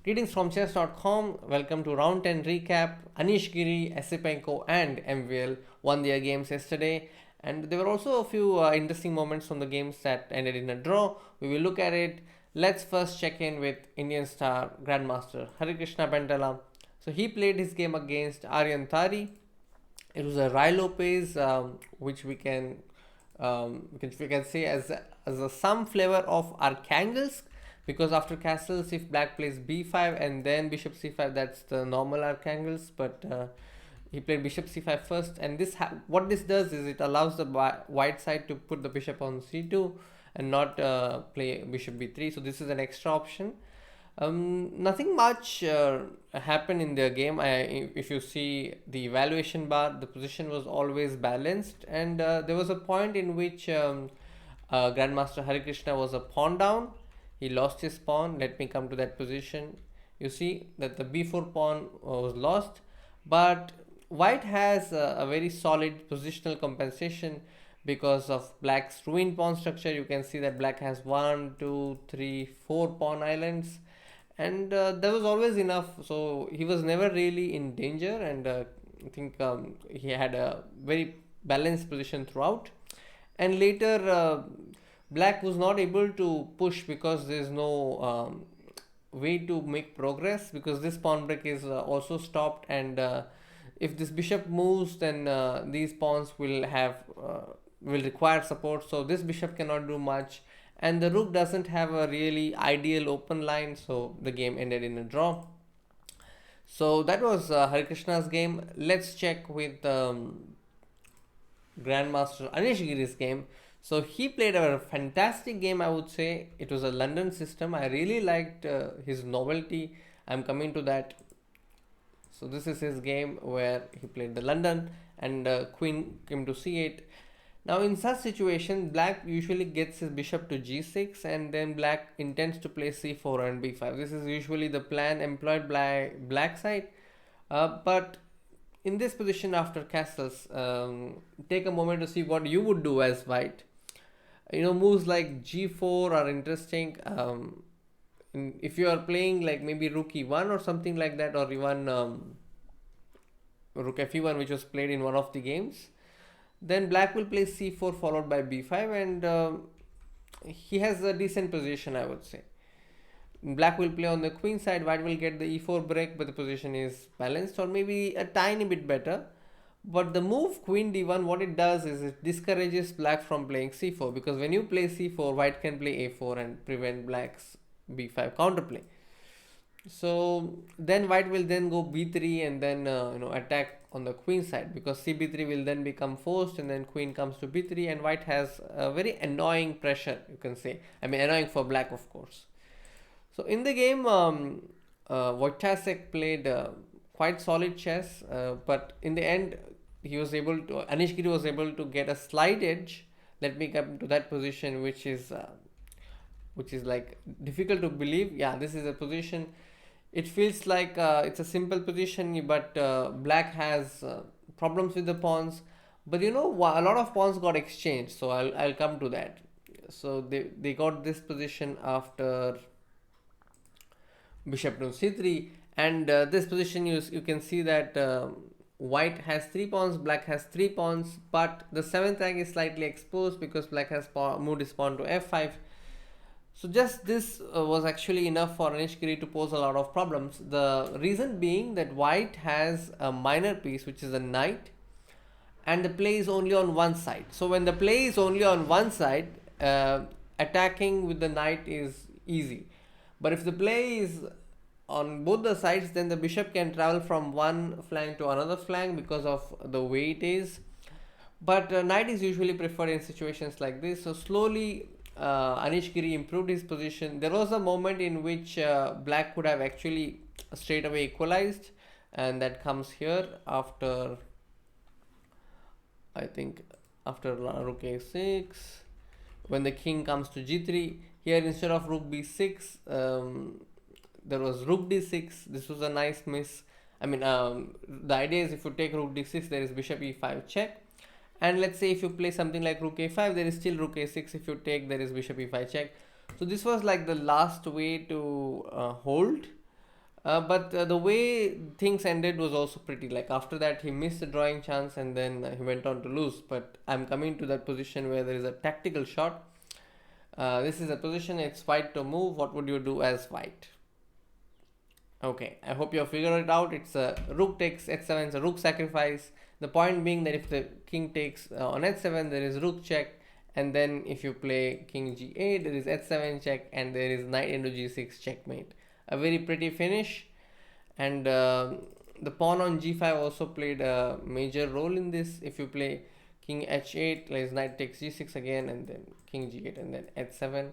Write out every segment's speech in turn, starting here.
Greetings from chess.com. Welcome to round 10 recap. Anish Giri, Esipenko, and Mvl won their games yesterday. And there were also a few interesting moments from the games that ended in a draw. We will look at it. Let's first check in with Indian star Grandmaster Harikrishna Bentala. So he played his game against Aryan Tari. It was a Rai Lopez, which we can say as some flavor of Archangels, because after castles, if black plays b5 and then bishop c5, that's the normal Archangels. But he played bishop c5 first, and what this does is it allows the white side to put the bishop on c2 and not play bishop b3. So this is an extra option. Nothing much happened in the game. If you see the evaluation bar, the position was always balanced, and there was a point in which Grandmaster Harikrishna was a pawn down. He lost his pawn. Let me come to that position. You see that the b4 pawn was lost, but white has a very solid positional compensation because of black's ruined pawn structure. You can see that black has 1, 2, 3, 4 pawn islands, and there was always enough, so he was never really in danger. And I think he had a very balanced position throughout. And later black was not able to push because there is no way to make progress, because this pawn break is also stopped, and if this bishop moves, then these pawns will require support, so this bishop cannot do much, and the rook doesn't have a really ideal open line, so the game ended in a draw. So that was Harikrishna's game. Let's check with Grandmaster Anish Giri's game. So he played a fantastic game, I would say. It was a London system. I really liked his novelty. I'm coming to that. So this is his game where he played the London, and queen came to c8. Now in such situation, black usually gets his bishop to g6, and then black intends to play c4 and b5. This is usually the plan employed by black side. But in this position after castles, take a moment to see what you would do as white. Moves like g4 are interesting. If you are playing like maybe rook e1 or something like that, or even rook fe1, which was played in one of the games, then black will play c4 followed by b5, and he has a decent position, I would say. Black will play on the queen side, white will get the e4 break, but the position is balanced, or maybe a tiny bit better. But the move queen d1, what it does is it discourages black from playing c4, because when you play c4, white can play a4 and prevent black's b5 counterplay. So then white will then go b3 and then attack on the queen side, because cb3 will then become forced, and then queen comes to b3, and white has a very annoying pressure, you can say. I mean, annoying for black, of course. So in the game, Wojciech played quite solid chess, but in the end, Anish Giri was able to get a slight edge. Let me come to that position, which is like difficult to believe. Yeah, this is a position. It feels like it's a simple position, but black has problems with the pawns. But a lot of pawns got exchanged, so I'll come to that. So they got this position after bishop to c3, and this position you can see that white has 3 pawns, black has 3 pawns, but the 7th rank is slightly exposed because black has moved his pawn to f5. So just this was actually enough for Anish Giri to pose a lot of problems. The reason being that white has a minor piece, which is a knight, and the play is only on one side. So when the play is only on one side, attacking with the knight is easy. But if the play is on both the sides, then the bishop can travel from one flank to another flank because of the way it is. But knight is usually preferred in situations like this. So slowly Anish Giri improved his position. There was a moment in which black could have actually straight away equalized, and that comes here after, I think, after rook a6, when the king comes to g3. Here, instead of rook b6, there was rook d6. This was a nice miss. I mean, the idea is if you take rook d6, there is bishop e5 check. And let's say if you play something like rook a5, there is still rook a6. If you take, there is bishop e5 check. So this was like the last way to hold. But the way things ended was also pretty. Like after that, he missed the drawing chance and then he went on to lose. But I'm coming to that position where there is a tactical shot. This is a position, it's white to move. What would you do as white? Okay, I hope you have figured it out. It's a rook takes h7, it's a rook sacrifice. The point being that if the king takes on h7, there is rook check, and then if you play king g8, there is h7 check, and there is knight into g6 checkmate. A very pretty finish, and the pawn on g5 also played a major role in this. If you play king h8, like knight takes g6 again, and then king g8, and then h7.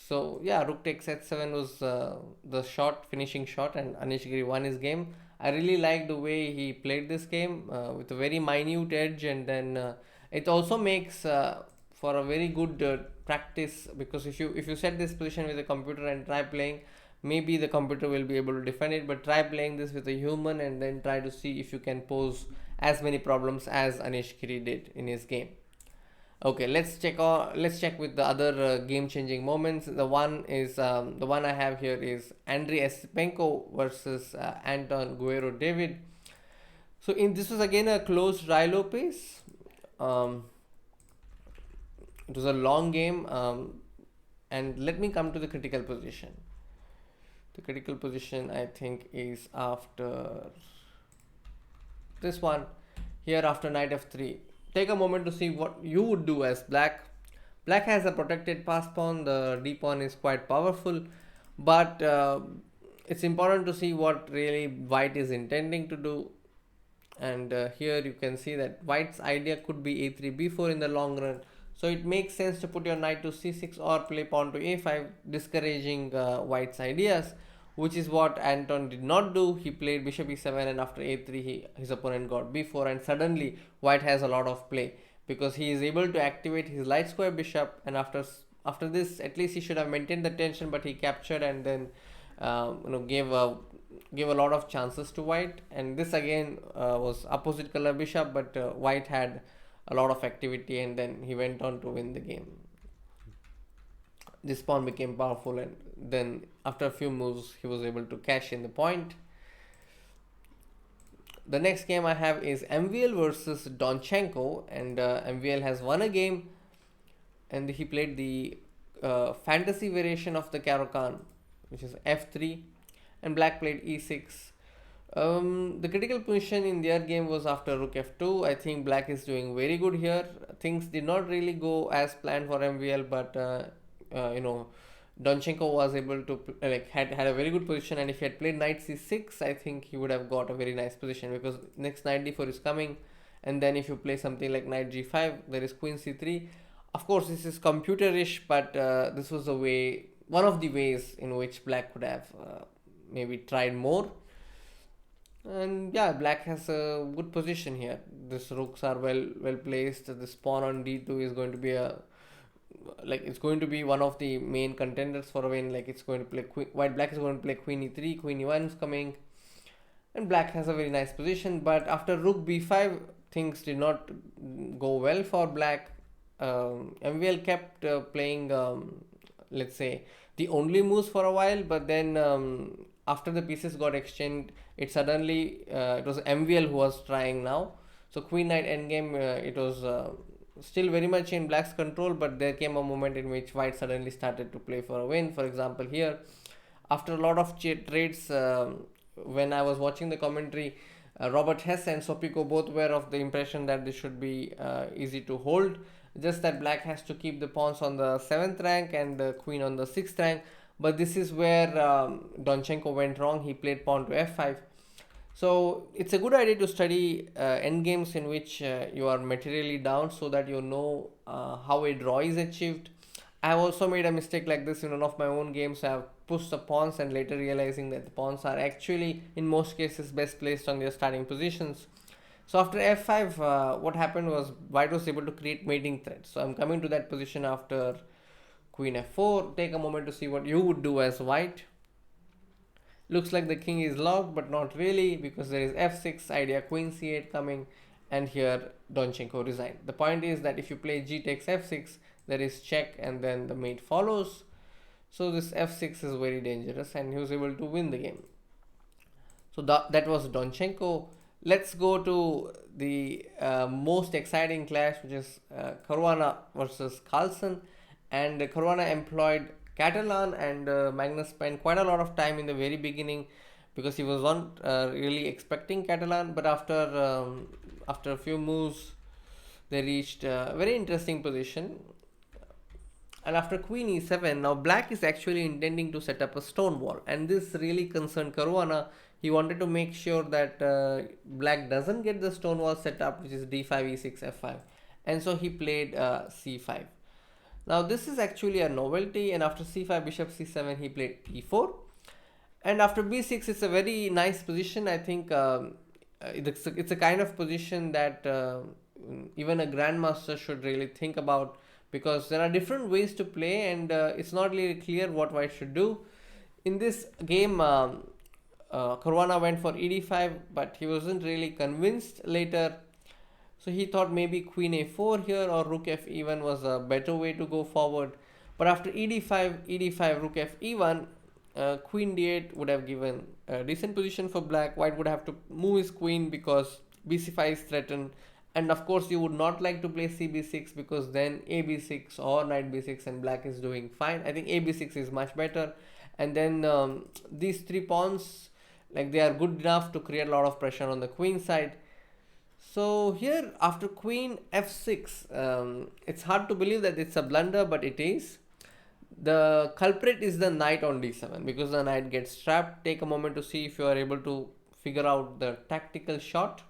So yeah, rook takes h7 was the shot, finishing shot, and Anish Giri won his game. I really like the way he played this game with a very minute edge, and then it also makes for a very good practice, because if you set this position with a computer and try playing, maybe the computer will be able to defend it. But try playing this with a human, and then try to see if you can pose as many problems as Anish Giri did in his game. Okay, let's check with the other game-changing moments. The one I have here is Andriy Esipenko versus Anton Guerrero David. So this was again a close Rai Lopez. It was a long game, and let me come to the critical position. The critical position, I think, is after this one here, after knight f3. Take a moment to see what you would do as black. Black has a protected pass pawn. The d pawn is quite powerful, but it's important to see what really white is intending to do. And here you can see that white's idea could be a3 b4 in the long run. So it makes sense to put your knight to c6 or play pawn to a5, discouraging white's ideas, which is what Anton did not do. He played bishop e7, and after a3 his opponent got b4, and suddenly white has a lot of play because he is able to activate his light square bishop. And after this, at least he should have maintained the tension, but he captured and then gave a lot of chances to white. And this again was opposite color bishop, but white had a lot of activity, and then he went on to win the game. This pawn became powerful, and then after a few moves he was able to cash in the point. The next game I have is Mvl versus Donchenko, and Mvl has won a game, and he played the fantasy variation of the Caro-Kann, which is f3, and black played e6. The critical position in their game was after rook f2. I think black is doing very good here. Things did not really go as planned for Mvl, but Donchenko was able to had a very good position, and if he had played knight c6, I think he would have got a very nice position, because next knight d4 is coming, and then if you play something like knight g5, there is queen c3. Of course, this is computerish, but this was one of the ways in which black could have maybe tried more. And yeah, black has a good position here. These rooks are well placed. This pawn on d2 is going to be it's going to be one of the main contenders for a win. Like it's going to play black is going to play queen e3, queen e1 is coming, and black has a very nice position. But after rook b5, things did not go well for black. Mvl kept playing let's say the only moves for a while, but then after the pieces got exchanged, it was Mvl who was trying now. So queen knight endgame, it was still very much in black's control, but there came a moment in which white suddenly started to play for a win. For example, here, after a lot of trades, when I was watching the commentary, Robert Hess and Sopiko both were of the impression that this should be easy to hold, just that black has to keep the pawns on the 7th rank and the queen on the 6th rank. But this is where Donchenko went wrong. He played pawn to f5. So it's a good idea to study endgames in which you are materially down, so that you know how a draw is achieved. I have also made a mistake like this in one of my own games. I have pushed the pawns and later realizing that the pawns are actually in most cases best placed on their starting positions. So after f5, what happened was white was able to create mating threats. So I'm coming to that position after queen f4. Take a moment to see what you would do as white. Looks like the king is locked, but not really, because there is f6, idea queen c8 coming, and here Donchenko resigned. The point is that if you play g takes f6, there is check, and then the mate follows. So this f6 is very dangerous, and he was able to win the game. So that was Donchenko. Let's go to the most exciting clash, which is Caruana versus Carlsen. And Caruana employed Catalan, and Magnus spent quite a lot of time in the very beginning because he was not really expecting Catalan. But after a few moves, they reached a very interesting position. And after queen e7, now black is actually intending to set up a stone wall, and this really concerned Caruana. He wanted to make sure that black doesn't get the stone wall set up, which is d5, e6, f5, and so he played c5. Now this is actually a novelty, and after c5, bishop c7, he played e4, and after b6, it's a very nice position. I think it's a kind of position that even a grandmaster should really think about, because there are different ways to play, and it's not really clear what white should do. In this game, Caruana went for ed5, but he wasn't really convinced later. So he thought maybe queen a4 here or rook fe1 was a better way to go forward. But after ed5, rook fe1, queen d8 would have given a decent position for black. White would have to move his queen because bc5 is threatened. And of course, you would not like to play cb6, because then ab6 or knight b6 and black is doing fine. I think ab6 is much better. And then these three pawns, like, they are good enough to create a lot of pressure on the queen side. So here, after queen f6, it's hard to believe that it's a blunder, but it is. The culprit is the knight on d7, because the knight gets trapped. Take a moment to see if you are able to figure out the tactical shot.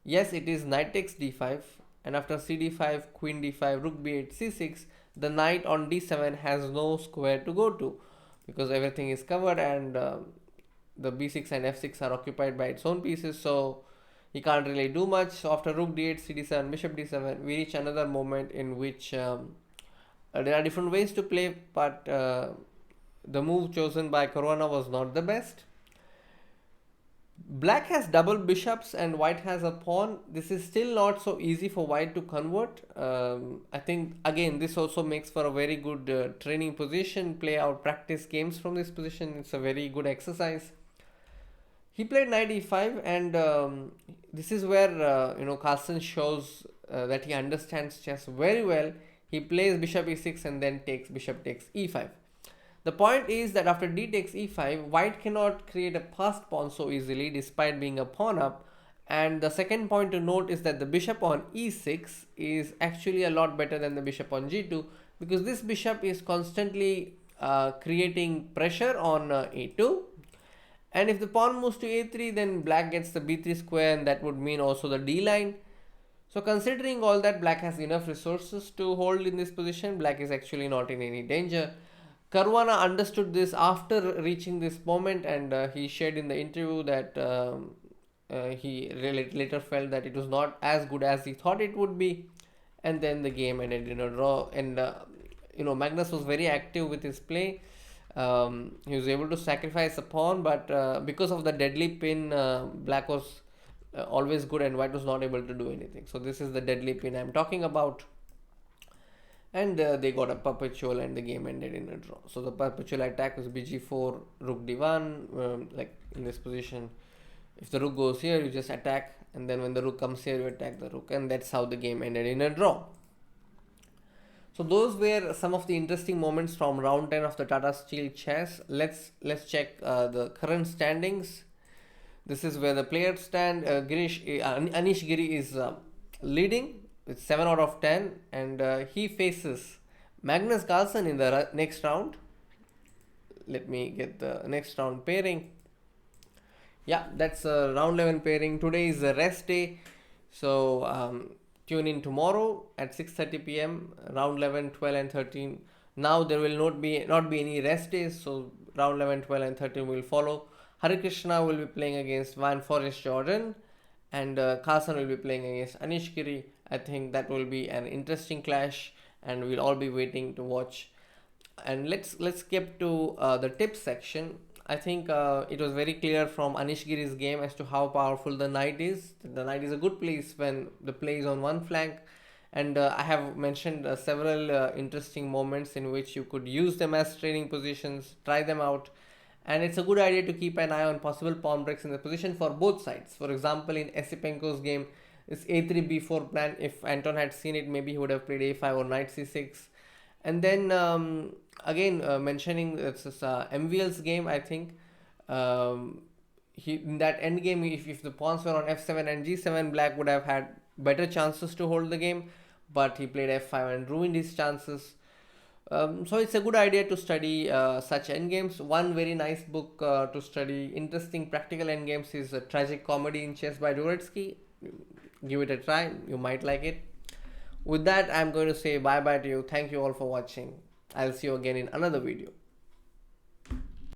Yes, it is knight takes d5, and after cd5, queen d5, rook b8, c6, the knight on d7 has no square to go to, because everything is covered, and the b6 and f6 are occupied by its own pieces, so he can't really do much. So after rook d8, cd7, bishop d7, we reach another moment in which there are different ways to play, but the move chosen by Caruana was not the best. Black has double bishops and white has a pawn. This is still not so easy for white to convert. I think again this also makes for a very good training position. Play out practice games from this position. It's a very good exercise. He played knight e5, and this is where Carlsen shows that he understands chess very well. He plays bishop e6 and then bishop takes e5. The point is that after d takes e5, white cannot create a passed pawn so easily despite being a pawn up. And the second point to note is that the bishop on e6 is actually a lot better than the bishop on g2, because this bishop is constantly creating pressure on a2. And if the pawn moves to a3, then black gets the b3 square, and that would mean also the d line. So considering all that, black has enough resources to hold in this position. Black is actually not in any danger. Caruana understood this after reaching this moment, and he shared in the interview that he later felt that it was not as good as he thought it would be, and then the game ended in a draw. And Magnus was very active with his play. He was able to sacrifice a pawn, but because of the deadly pin, black was always good and white was not able to do anything. So this is the deadly pin I'm talking about. And they got a perpetual, and the game ended in a draw. So the perpetual attack was bg4, rook d1, like in this position. If the rook goes here, you just attack, and then when the rook comes here, you attack the rook, and that's how the game ended in a draw. So those were some of the interesting moments from round 10 of the Tata Steel Chess. Let's check the current standings. This is where the players stand. Anish Giri is leading with 7 out of 10, and he faces Magnus Carlsen in the next round. Let me get the next round pairing. Yeah, that's a round 11 pairing. Today is a rest day, so tune in tomorrow at 6:30 p.m. round 11, 12 and 13. Now there will not be any rest days, so round 11, 12 and 13 will follow. Hare Krishna will be playing against Van Forest Jordan, and Carlsen will be playing against Anish Giri. I think that will be an interesting clash, and we'll all be waiting to watch. And let's skip to the tips section. I think it was very clear from Anish Giri's game as to how powerful the knight is. The knight is a good place when the play is on one flank, And I have mentioned several interesting moments in which you could use them as training positions, try them out. And it's a good idea to keep an eye on possible pawn breaks in the position for both sides. For example, in Esipenko's game, this a3 b4 plan, if Anton had seen it, maybe he would have played a5 or knight c6. And then again, mentioning this is MVL's game, I think. He in that end game, if the pawns were on f7 and g7, black would have had better chances to hold the game, but he played f5 and ruined his chances. So it's a good idea to study such endgames. One very nice book to study interesting practical endgames is Tragic Comedy in Chess by Dvoretsky. Give it a try, you might like it. With that, I'm going to say bye bye to you. Thank you all for watching. I'll see you again in another video.